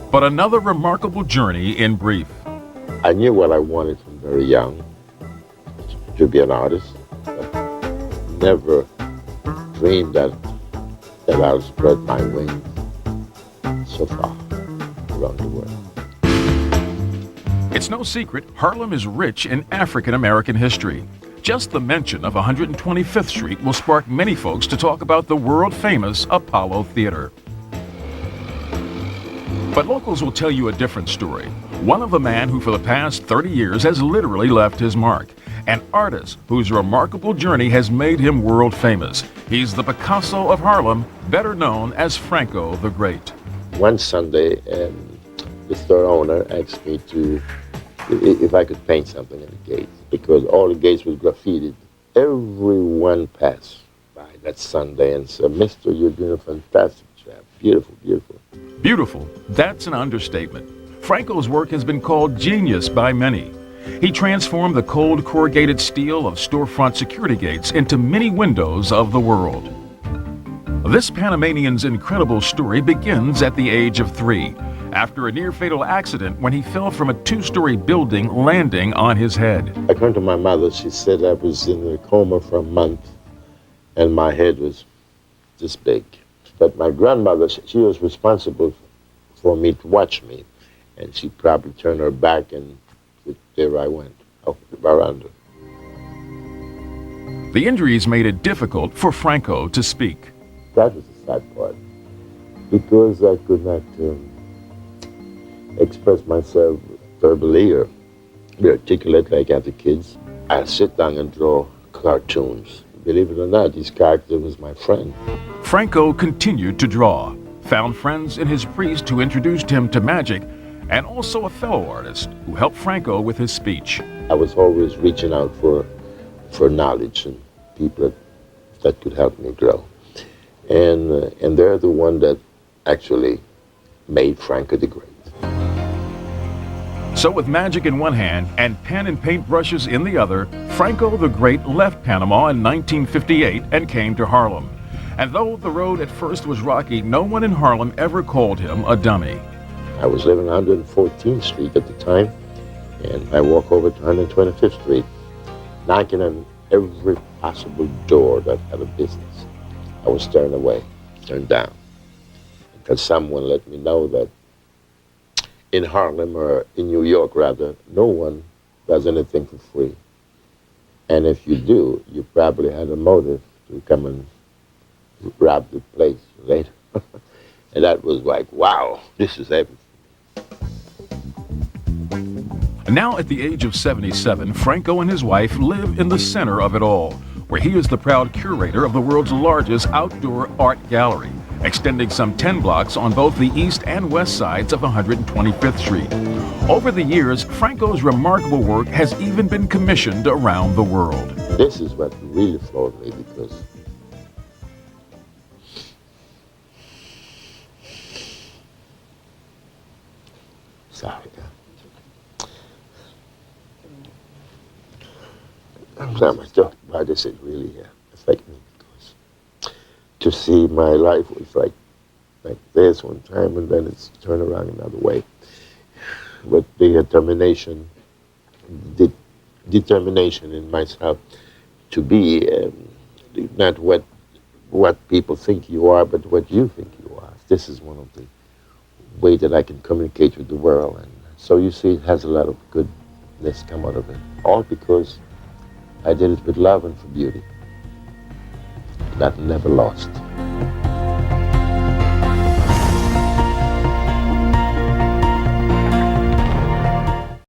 But another remarkable journey in brief. I knew what I wanted from very young, to be an artist. But never dreamed that I'll spread my wings so far around the world. It's no secret, Harlem is rich in African-American history. Just the mention of 125th Street will spark many folks to talk about the world-famous Apollo Theater. But locals will tell you a different story. One of a man who for the past 30 years has literally left his mark. An artist whose remarkable journey has made him world famous. He's the Picasso of Harlem, better known as Franco the Great. One Sunday, the store owner asked me if I could paint something in the gates, because all the gates was graffitied. Everyone passed by that Sunday and said, "Mister, you're doing a fantastic job. Beautiful, beautiful." Beautiful, that's an understatement. Franco's work has been called genius by many. He transformed the cold corrugated steel of storefront security gates into many windows of the world. This Panamanian's incredible story begins at the age of 3, after a near-fatal accident when he fell from a 2-story building, landing on his head. I turned to my mother. She said I was in a coma for a month and my head was this big. But my grandmother, she was responsible for me to watch me, and she probably turned her back and there I went, out the veranda. The injuries made it difficult for Franco to speak. That was the sad part, because I could not express myself verbally or be articulate like other kids. I sit down and draw cartoons. Believe it or not, this character was my friend. Franco continued to draw, found friends in his priest who introduced him to magic, and also a fellow artist who helped Franco with his speech. I was always reaching out for knowledge and people that could help me grow. And they're the one that actually made Franco the Great. So with magic in one hand and pen and paint brushes in the other, Franco the Great left Panama in 1958 and came to Harlem. And though the road at first was rocky, no one in Harlem ever called him a dummy. I was living on 114th Street at the time, and I walk over to 125th Street, knocking on every possible door that had a business. I was turned away, turned down, because someone let me know that in Harlem, or in New York rather, no one does anything for free. And if you do, you probably had a motive to come and rob the place later. And that was like, wow, this is everything. Now at the age of 77, Franco and his wife live in the center of it all, where he is the proud curator of the world's largest outdoor art gallery, extending some 10 blocks on both the east and west sides of 125th Street. Over the years, Franco's remarkable work has even been commissioned around the world. This is what really floored me, because sorry. I'm sorry, my thought about this, it really affected me, because to see my life was like this one time and then it's turned around another way. But the determination in myself to be not what people think you are, but what you think you are. This is one of the ways that I can communicate with the world. And so you see, it has a lot of goodness come out of it. All because I did it with love and for beauty. That never lost.